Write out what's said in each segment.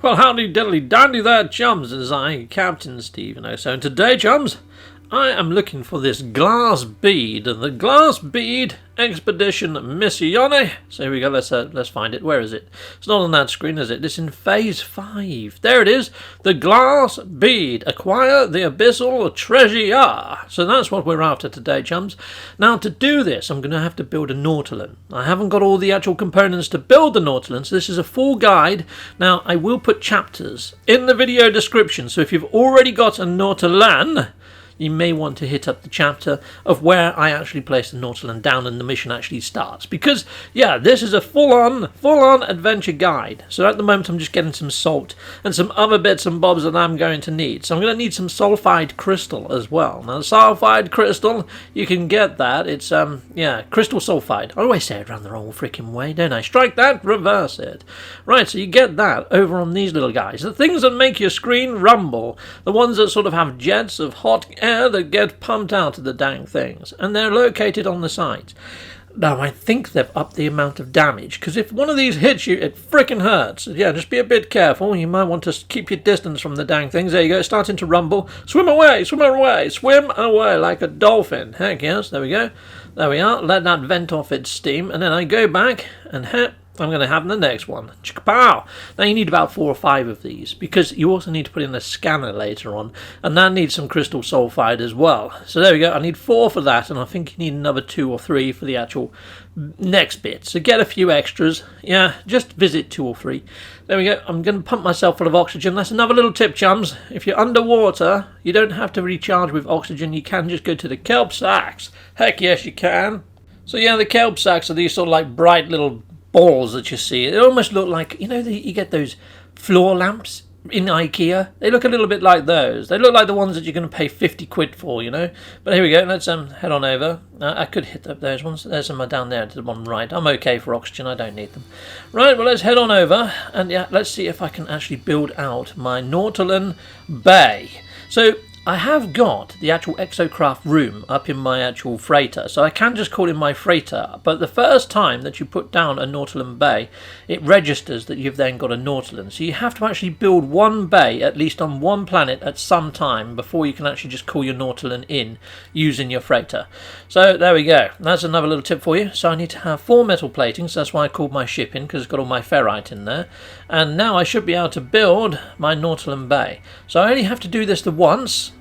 Well, howdy diddly dandy there, chums, as I, Captain Stephen. So today, chums, I am looking for this glass bead, the glass bead expedition missione. So here we go, let's find it. Where is it? It's not on that screen, is it? It's in phase 5. There it is, the glass bead. Acquire the abyssal treasure. So that's what we're after today, chums. Now to do this, I'm going to have to build a Nautilon. I haven't got all the actual components to build the Nautilon, so this is a full guide. Now I will put chapters in the video description, so if you've already got a Nautilon, you may want to hit up the chapter of where I actually place the Nautilon down and the mission actually starts. Because, yeah, this is a full-on adventure guide. So at the moment I'm just getting some salt and some other bits and bobs that I'm going to need. So I'm going to need some sulfide crystal as well. Now, the sulfide crystal, you can get that. It's, yeah, crystal sulfide. I always say it around the wrong freaking way, don't I? Strike that, reverse it. Right, so you get that over on these little guys. The things that make your screen rumble. The ones that sort of have jets of hot air that get pumped out of the dang things, and they're located on the sides. Now I think they've upped the amount of damage, because if one of these hits you, it frickin' hurts. Yeah, just be a bit careful. You might want to keep your distance from the dang things. There you go, it's starting to rumble. Swim away, swim away, swim away like a dolphin. Heck yes, there we go. There we are. Let that vent off its steam, and then I go back and I'm going to have the next one. Chicka-pow! Now you need about 4 or 5 of these, because you also need to put in a scanner later on, and that needs some crystal sulfide as well. So there we go, I need 4 for that, and I think you need another 2 or 3 for the actual next bit. So get a few extras. Yeah, just visit 2 or 3. There we go, I'm going to pump myself full of oxygen. That's another little tip, chums. If you're underwater, you don't have to recharge with oxygen, you can just go to the kelp sacks. Heck yes, you can. So yeah, the kelp sacks are these sort of like bright little balls that you see. They almost look like, you know, you get those floor lamps in IKEA. They look a little bit like those. They look like the ones that you're going to pay 50 quid for, you know. But here we go. Let's head on over. I could hit up those ones. There's some down there to the bottom right. I'm okay for oxygen. I don't need them. Right, well, let's head on over. And yeah, let's see if I can actually build out my Nautilon Bay. So I have got the actual exocraft room up in my actual freighter, so I can just call it my freighter, but the first time that you put down a Nautilon bay, it registers that you've then got a Nautilon, so you have to actually build one bay, at least on one planet at some time, before you can actually just call your Nautilon in using your freighter. So there we go, that's another little tip for you. So I need to have 4 metal platings, that's why I called my ship in, because it's got all my ferrite in there, and now I should be able to build my Nautilon bay. So I only have to do this the once.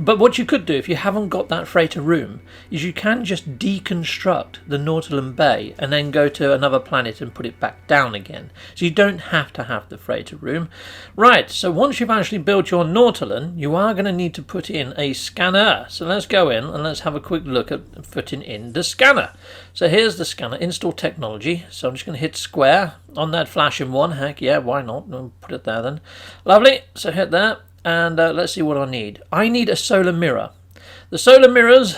But what you could do if you haven't got that freighter room is you can just deconstruct the Nautilon Bay and then go to another planet and put it back down again. So you don't have to have the freighter room. Right, so once you've actually built your Nautilon, you are going to need to put in a scanner. So let's go in and let's have a quick look at putting in the scanner. So here's the scanner, install technology. So I'm just going to hit square on that flashing one. Heck yeah, why not? I'll put it there then. Lovely, so hit that. And let's see what I need. I need a solar mirror. The solar mirrors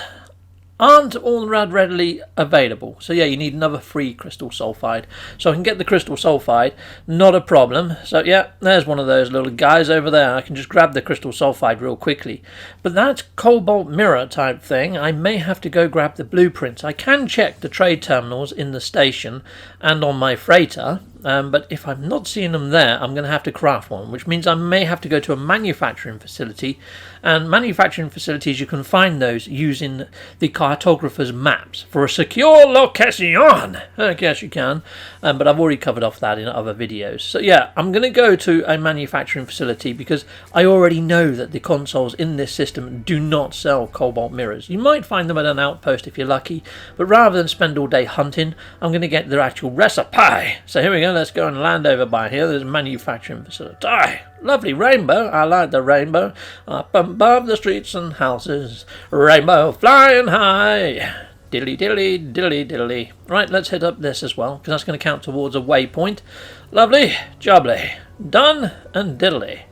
aren't all that readily available. So yeah, you need another 3 crystal sulfide. So I can get the crystal sulfide, not a problem. So yeah, there's one of those little guys over there. I can just grab the crystal sulfide real quickly. But that cobalt mirror type thing, I may have to go grab the blueprints. I can check the trade terminals in the station and on my freighter. But if I'm not seeing them there, I'm going to have to craft one, which means I may have to go to a manufacturing facility. And manufacturing facilities, you can find those using the cartographer's maps for a secure location. I guess you can, but I've already covered off that in other videos. So yeah, I'm going to go to a manufacturing facility because I already know that the consoles in this system do not sell cobalt mirrors. You might find them at an outpost if you're lucky, but rather than spend all day hunting, I'm going to get their actual recipe. So here we go. Let's go and land over by here. There's a manufacturing facility. Lovely rainbow. I like the rainbow. Up above the streets and houses. Rainbow flying high. Diddly diddly diddly diddly. Right, let's hit up this as well, because that's going to count towards a waypoint. Lovely, jubbly. Done and diddly.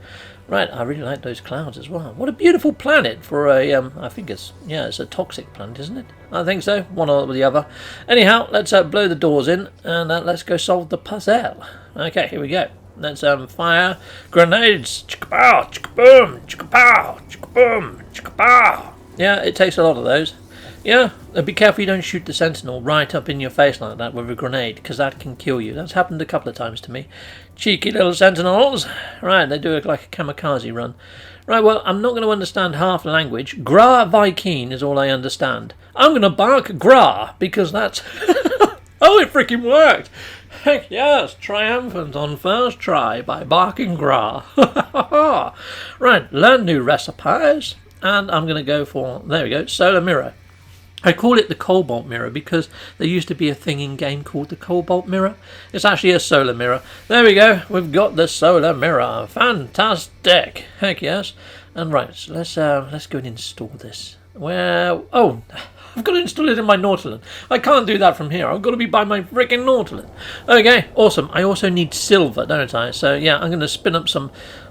Right, I really like those clouds as well. What a beautiful planet for a, I think it's a toxic planet, isn't it? I think so, one or the other. Anyhow, let's blow the doors in, and let's go solve the puzzle. Okay, here we go. Let's fire grenades. Chicka-pow, chicka-boom, chicka-pow, chicka-boom, chicka-pow. Yeah, it takes a lot of those. Yeah, be careful you don't shoot the sentinel right up in your face like that with a grenade, because that can kill you. That's happened a couple of times to me. Cheeky little sentinels. Right, they do it like a kamikaze run. Right, well, I'm not going to understand half the language. Gra Viking is all I understand. I'm going to bark Gra, because that's... Oh, it freaking worked! Heck yes, triumphant on first try by barking Gra. Right, learn new recipes, and I'm going to go for, there we go, solar mirror. I call it the cobalt mirror because there used to be a thing in game called the cobalt mirror. It's actually a solar mirror. There we go, we've got the solar mirror. Fantastic! Heck yes. And right, so let's go and install this. Well, oh, I've got to install it in my Nautilon. I can't do that from here. I've got to be by my freaking Nautilon. Okay, awesome. I also need silver, don't I? So yeah, I'm going to spin up some,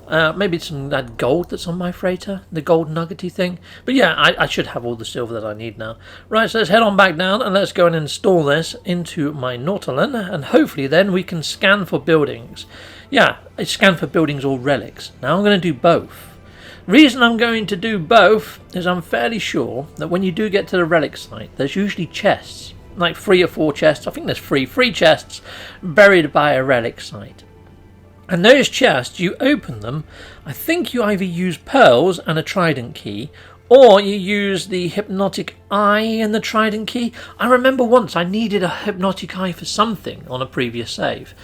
maybe some that gold that's on my freighter, the gold nuggety thing. But yeah, I should have all the silver that I need now. Right, so let's head on back down and let's go and install this into my Nautilon, and hopefully then we can scan for buildings. Yeah, I scan for buildings or relics. Now I'm going to do both. Reason I'm going to do both is I'm fairly sure that when you do get to the relic site, there's usually chests, like 3 or 4 chests. I think there's three chests buried by a relic site. And those chests, you open them, I think you either use pearls and a trident key, or you use the Hypnotic Eye and the trident key. I remember once I needed a Hypnotic Eye for something on a previous save.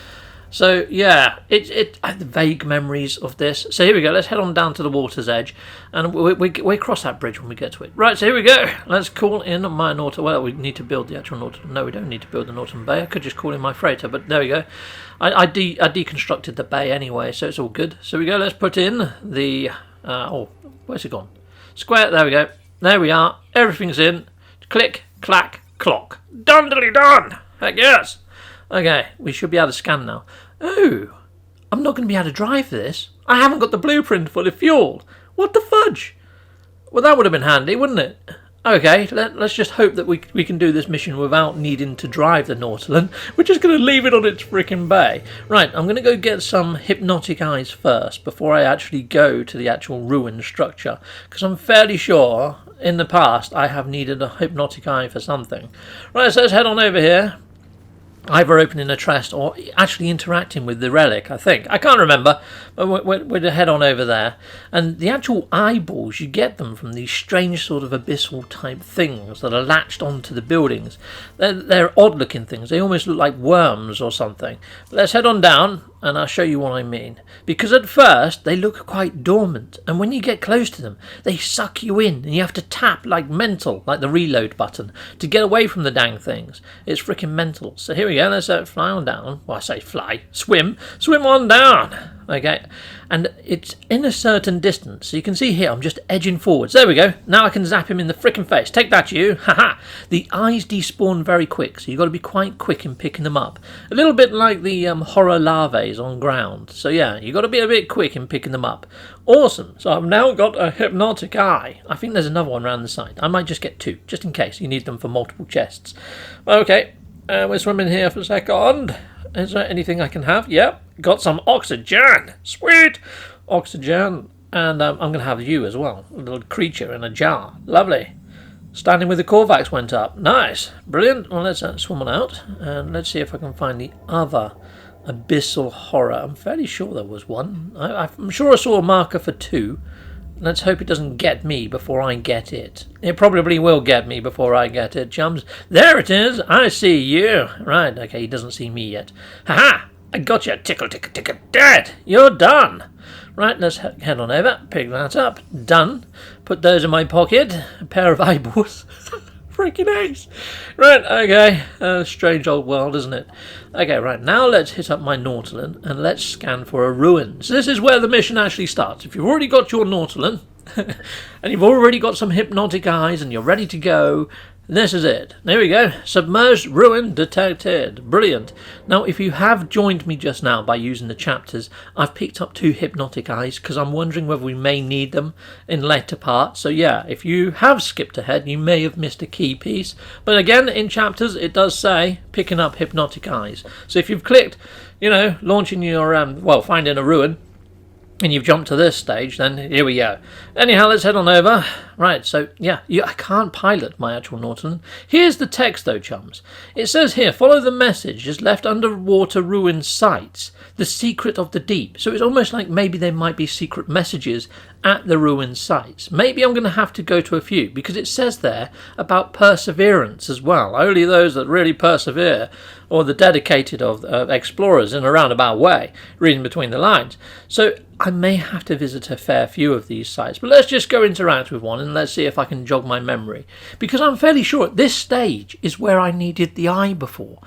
So yeah, I have vague memories of this. So here we go. Let's head on down to the water's edge, and we cross that bridge when we get to it. Right, so here we go. Let's call in my Nautilon. Well, we need to build the actual Nautilon. No, we don't need to build the Nautilon Bay. I could just call in my freighter, but there we go. I deconstructed the bay anyway, so it's all good. So we go. Let's put in the oh, where's it gone? Square. There we go. There we are. Everything's in. Click, clack, clock. Done. Heck yes. Okay, we should be able to scan now. Oh, I'm not going to be able to drive this. I haven't got the blueprint for the fuel. What the fudge? Well, that would have been handy, wouldn't it? Okay, let's just hope that we can do this mission without needing to drive the Nautilon. We're just going to leave it on its freaking bay. Right, I'm going to go get some Hypnotic Eyes first before I actually go to the actual ruined structure, because I'm fairly sure in the past I have needed a Hypnotic Eye for something. Right, so let's head on over here. Either opening a chest or actually interacting with the relic, I think. I can't remember, but we're to head on over there. And the actual eyeballs, you get them from these strange sort of abyssal type things that are latched onto the buildings. They're odd looking things. They almost look like worms or something. But let's head on down and I'll show you what I mean. Because at first they look quite dormant, and when you get close to them they suck you in and you have to tap like mental, like the reload button, to get away from the dang things. It's freaking mental. So here we go, let's fly on down. Well, I say fly, swim on down. Okay, and it's in a certain distance, so you can see here I'm just edging forwards. There we go. Now I can zap him in the frickin' face. Take that, you. Haha. The eyes despawn very quick, so you've got to be quite quick in picking them up. A little bit like the horror larvae on ground. So yeah, you've got to be a bit quick in picking them up. Awesome. So I've now got a Hypnotic Eye. I think there's another one around the side. I might just get 2, just in case. You need them for multiple chests. Okay, we're swimming here for a second. Is there anything I can have? Yep, got some oxygen. Sweet oxygen. And I'm going to have you as well. A little creature in a jar. Lovely. Standing with the Corvax went up. Nice. Brilliant. Well, let's swim on out. And let's see if I can find the other abyssal horror. I'm fairly sure there was one. I'm sure I saw a marker for 2. Let's hope it doesn't get me before I get it. It probably will get me before I get it, chums. There it is. I see you. Right, okay, he doesn't see me yet. Ha-ha! I got you. Tickle, dead. You're done. Right, let's head on over. Pick that up. Done. Put those in my pocket. A pair of eyeballs. Freaking ace. Right, okay. Strange old world, isn't it? Okay, right, now let's hit up my Nautilon and let's scan for a ruin. So this is where the mission actually starts. If you've already got your Nautilon and you've already got some Hypnotic Eyes and you're ready to go, this is it. There we go. Submerged ruin detected. Brilliant. Now, if you have joined me just now by using the chapters, I've picked up 2 Hypnotic Eyes because I'm wondering whether we may need them in later parts. So yeah, if you have skipped ahead, you may have missed a key piece. But again, in chapters, it does say picking up Hypnotic Eyes. So if you've clicked, launching your, finding a ruin, and you've jumped to this stage, then here we go. Anyhow, let's head on over. Right, so yeah, I can't pilot my actual Nautilon. Here's the text though, chums. It says here, follow the message as left underwater ruined sites, the secret of the deep. So it's almost like maybe there might be secret messages at the ruined sites. Maybe I'm going to have to go to a few, because it says there about perseverance as well. Only those that really persevere, or the dedicated of explorers in a roundabout way, reading between the lines. So I may have to visit a fair few of these sites, but let's just go interact with one and let's see if I can jog my memory, because I'm fairly sure at this stage is where I needed the eye before.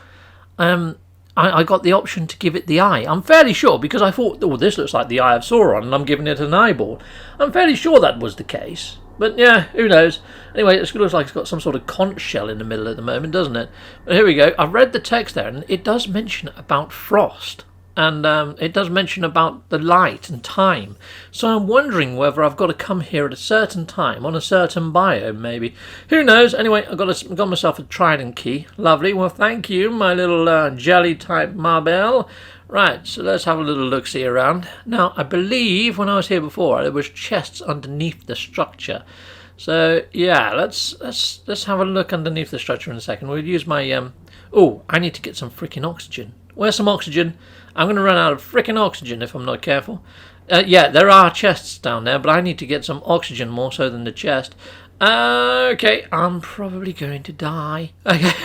I got the option to give it the eye. I'm fairly sure, because I thought, oh, this looks like the Eye of Sauron and I'm giving it an eyeball. I'm fairly sure that was the case. But yeah, who knows. Anyway, it looks like it's got some sort of conch shell in the middle at the moment, doesn't it? But here we go. I've read the text there, and it does mention about frost. And it does mention about the light and time. So I'm wondering whether I've got to come here at a certain time, on a certain biome, maybe. Who knows? Anyway, I've got myself a trident key. Lovely. Well, thank you, my little jelly-type Marbell. Right, so let's have a little look-see around. Now, I believe when I was here before, there was chests underneath the structure. So, yeah, let's have a look underneath the structure in a second. We'll use my... Oh, I need to get some freaking oxygen. Where's some oxygen? I'm going to run out of freaking oxygen if I'm not careful. Yeah, there are chests down there, but I need to get some oxygen more so than the chest. Okay, I'm probably going to die. Okay,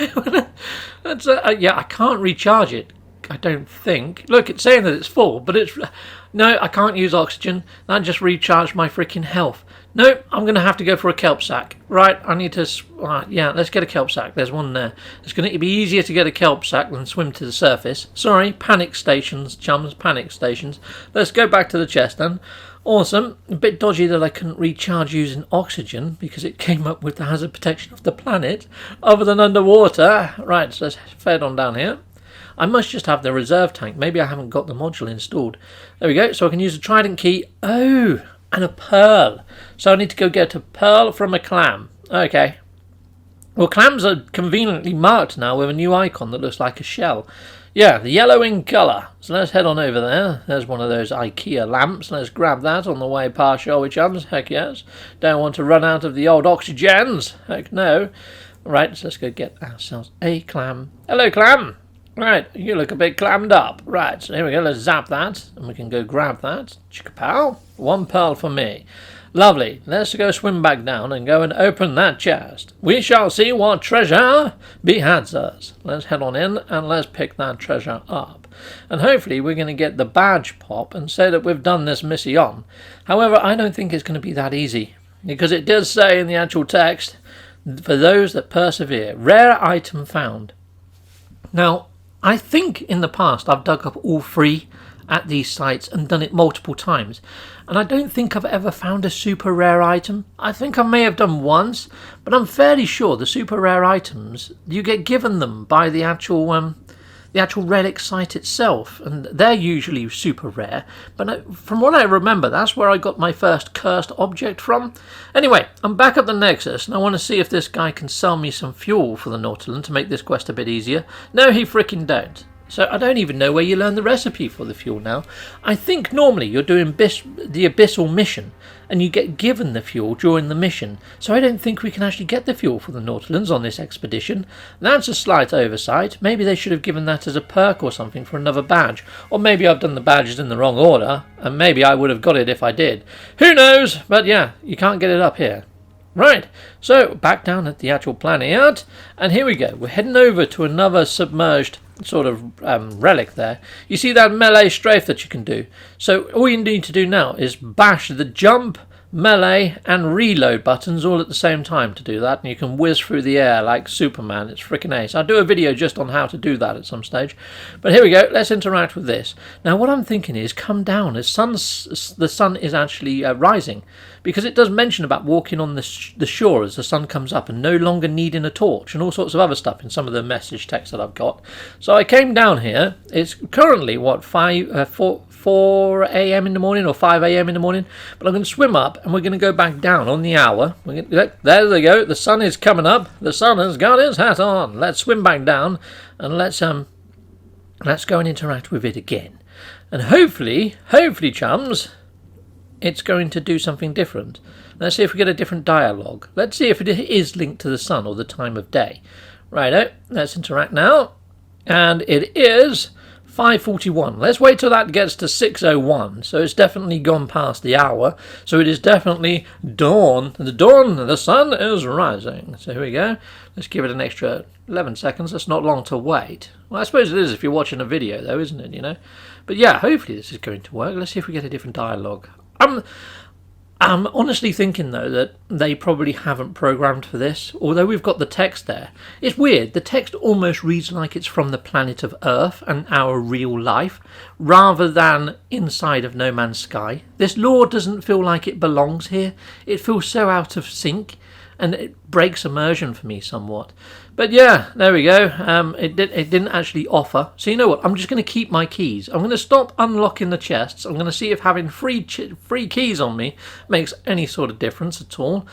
yeah, I can't recharge it. I don't think. Look, it's saying that it's full, but it's... No, I can't use oxygen. That just recharged my freaking health. No, I'm going to have to go for a kelp sack. Right, I need to... yeah, let's get a kelp sack. There's one there. It's going to be easier to get a kelp sack than swim to the surface. Sorry, panic stations, chums, panic stations. Let's go back to the chest then. Awesome. A bit dodgy that I couldn't recharge using oxygen, because it came up with the hazard protection of the planet, other than underwater. Right, so let's head on down here. I must just have the reserve tank. Maybe I haven't got the module installed. There we go. So I can use a trident key. Oh, and a pearl. So I need to go get a pearl from a clam. Okay. Well, clams are conveniently marked now with a new icon that looks like a shell. Yeah, the yellow in colour. So let's head on over there. There's one of those IKEA lamps. Let's grab that on the way past, shall we, chums? Heck yes. Don't want to run out of the old oxygens. Heck no. Right, so let's go get ourselves a clam. Hello, clam. Right, you look a bit clammed up. Right, so here we go. Let's zap that, and we can go grab that. Chicka-pow. One pearl for me. Lovely. Let's go swim back down and go and open that chest. We shall see what treasure beheads us. Let's head on in and let's pick that treasure up. And hopefully we're going to get the badge pop and say that we've done this mission. However, I don't think it's going to be that easy, because it does say in the actual text, for those that persevere, rare item found. Now, I think in the past I've dug up all three at these sites and done it multiple times, and I don't think I've ever found a super rare item. I think I may have done once, but I'm fairly sure the super rare items, you get given them by the actual relic site itself, and they're usually super rare. But from what I remember, that's where I got my first cursed object from. Anyway, I'm back at the Nexus, and I want to see if this guy can sell me some fuel for the Nautilon to make this quest a bit easier. No, he freaking don't. So I don't even know where you learn the recipe for the fuel now. I think normally you're doing the Abyssal mission, and you get given the fuel during the mission. So I don't think we can actually get the fuel for the Nautilons on this expedition. That's a slight oversight. Maybe they should have given that as a perk or something for another badge. Or maybe I've done the badges in the wrong order, and maybe I would have got it if I did. Who knows? But yeah, you can't get it up here. Right, so back down at the actual planet, and here we go. We're heading over to another submerged sort of relic there. You see that melee strafe that you can do? So all you need to do now is bash the jump, melee and reload buttons all at the same time to do that, and you can whiz through the air like Superman. It's freaking ace. I'll do a video just on how to do that at some stage. But here we go. Let's interact with this. Now what I'm thinking is come down as the sun is actually rising, because it does mention about walking on the shore as the sun comes up and no longer needing a torch and all sorts of other stuff in some of the message text that I've got. So I came down here. It's currently what, 4 a.m. in the morning or 5 a.m. in the morning, but I'm going to swim up and we're going to go back down on the hour. There they go. The sun is coming up. The sun has got his hat on. Let's swim back down and let's go and interact with it again. And hopefully, chums, it's going to do something different. Let's see if we get a different dialogue. Let's see if it is linked to the sun or the time of day. Righto, let's interact now. And it is 5:41. Let's wait till that gets to 6:01. So it's definitely gone past the hour. So it is definitely dawn. The sun is rising. So here we go. Let's give it an extra 11 seconds. That's not long to wait. Well, I suppose it is if you're watching a video, though, isn't it? You know. But yeah, hopefully this is going to work. Let's see if we get a different dialogue. I'm honestly thinking, though, that they probably haven't programmed for this, although we've got the text there. It's weird. The text almost reads like it's from the planet of Earth and our real life, rather than inside of No Man's Sky. This lore doesn't feel like it belongs here. It feels so out of sync, and it breaks immersion for me somewhat. But yeah, there we go. It didn't actually offer. So you know what? I'm just going to keep my keys. I'm going to stop unlocking the chests. I'm going to see if having free keys on me makes any sort of difference at all.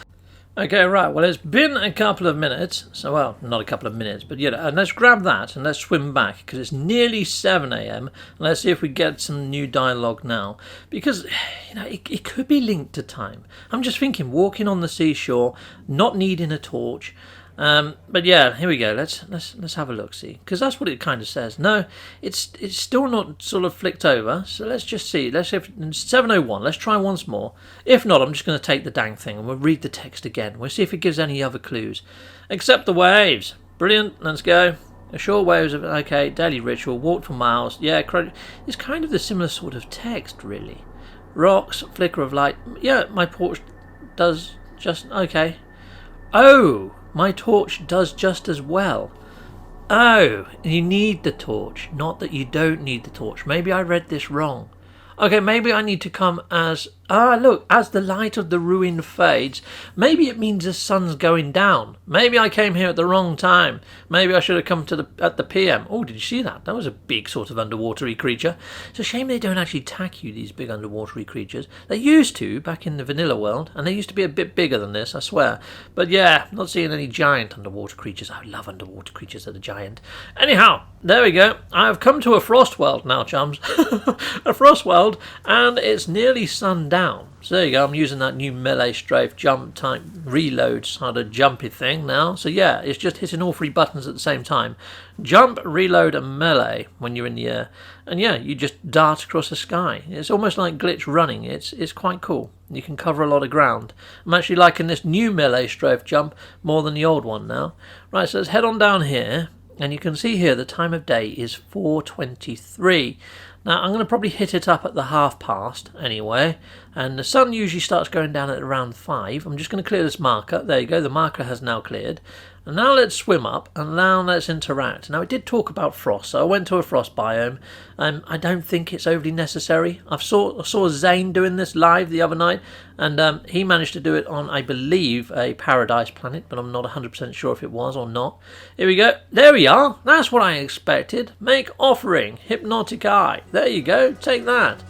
Okay, right. Well, it's been a couple of minutes. So, well, not a couple of minutes, but you know, and let's grab that and let's swim back because it's nearly 7 a.m. And let's see if we get some new dialogue now, because you know it could be linked to time. I'm just thinking, walking on the seashore, not needing a torch. But yeah, here we go. Let's have a look, see, because that's what it kind of says. No, it's still not sort of flicked over. So let's just see. Let's see if 7:01. Let's try once more. If not, I'm just going to take the dang thing and we'll read the text again. We'll see if it gives any other clues. Accept the waves. Brilliant. Let's go. A short waves of okay. Daily ritual. Walk for miles. Yeah, it's kind of the similar sort of text, really. Rocks. Flicker of light. Yeah, my torch does just okay. Oh. My torch does just as well. Oh, you need the torch. Not that you don't need the torch. Maybe I read this wrong. Okay, maybe I need to come as... look, as the light of the ruin fades. Maybe it means the sun's going down. Maybe I came here at the wrong time. Maybe I should have come at the PM. Oh, did you see that? That was a big sort of underwatery creature. It's a shame they don't actually attack you, these big underwatery creatures. They used to, back in the vanilla world, and they used to be a bit bigger than this, I swear. But yeah, not seeing any giant underwater creatures. I love underwater creatures that are giant. Anyhow, there we go. I have come to a frost world now, chums. A frost world, and it's nearly sundown. So there you go, I'm using that new melee strafe jump type reload sort of jumpy thing now. So yeah, it's just hitting all 3 buttons at the same time. Jump, reload and melee when you're in the air. And yeah, you just dart across the sky. It's almost like glitch running. It's quite cool. You can cover a lot of ground. I'm actually liking this new melee strafe jump more than the old one now. Right, so let's head on down here. And you can see here the time of day is 4:23. Now, I'm going to probably hit it up at the past anyway, and the sun usually starts going down at around 5. I'm just going to clear this marker. There you go, the marker has now cleared. And now let's swim up, and now let's interact. Now, it did talk about frost, so I went to a frost biome. I don't think it's overly necessary. I saw Zane doing this live the other night, and he managed to do it on, I believe, a paradise planet, but I'm not 100% sure if it was or not. Here we go. There we are. That's what I expected. Make offering. Hypnotic Eye. There you go. Take that.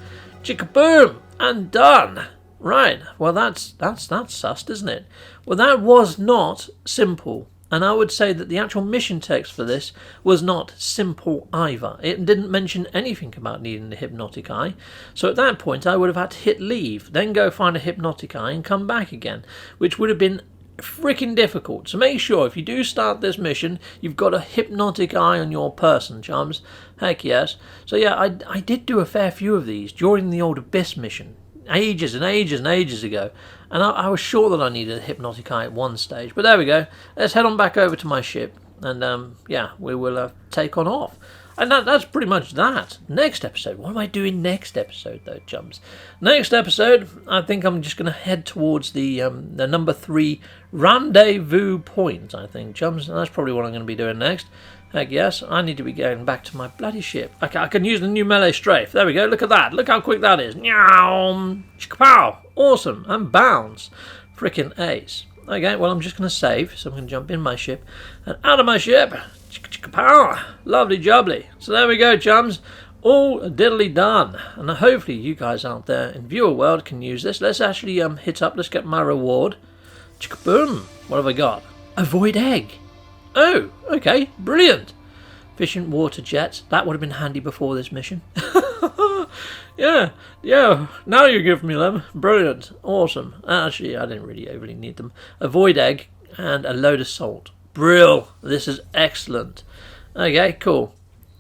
Chicka-boom. And done. Right. Well, that's sussed, isn't it? Well, that was not simple. And I would say that the actual mission text for this was not simple either. It didn't mention anything about needing the Hypnotic Eye. So at that point, I would have had to hit leave, then go find a Hypnotic Eye and come back again, which would have been freaking difficult. So make sure if you do start this mission, you've got a Hypnotic Eye on your person, chums. Heck yes. So yeah, I did do a fair few of these during the old Abyss mission. Ages and ages and ages ago. And I was sure that I needed a Hypnotic Eye at one stage. But there we go. Let's head on back over to my ship. And yeah, we will take on off. And that's pretty much that. Next episode. What am I doing next episode, though, chums? Next episode, I think I'm just going to head towards the number 3 rendezvous point, I think, chums. And that's probably what I'm going to be doing next. Heck yes, I need to be going back to my bloody ship. I can use the new melee strafe. There we go, look at that. Look how quick that is. Meow. Pow. Awesome. And bounce. Frickin' ace. Okay, well, I'm just going to save. So I'm going to jump in my ship and out of my ship. Pow. Lovely jubbly. So there we go, chums. All diddly done. And hopefully you guys out there in viewer world can use this. Let's actually hit up. Let's get my reward. Boom. What have I got? A void egg. Oh, okay, brilliant. Efficient water jets. That would have been handy before this mission. Yeah, now you give me them. Brilliant. Awesome. Actually, I didn't really overly need them. A void egg and a load of salt. Brill. This is excellent. Okay, cool.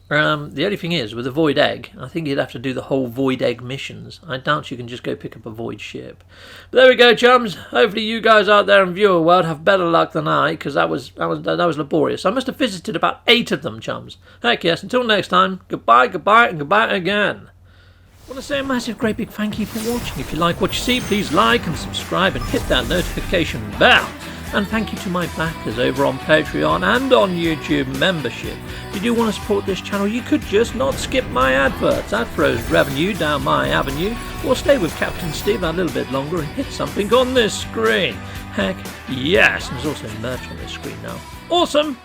The only thing is, with a void egg, I think you'd have to do the whole void egg missions. I doubt you can just go pick up a void ship. But there we go, chums. Hopefully you guys out there in viewer world have better luck than I, because that was laborious. I must have visited about 8 of them, chums. Heck yes, until next time, goodbye, and goodbye again. I want to say a massive great big thank you for watching. If you like what you see, please like and subscribe and hit that notification bell. And thank you to my backers over on Patreon and on YouTube membership. If you do want to support this channel, you could just not skip my adverts. That throws revenue down my avenue. Or stay with Captain Steve a little bit longer and hit something on this screen. Heck yes, and there's also merch on this screen now. Awesome!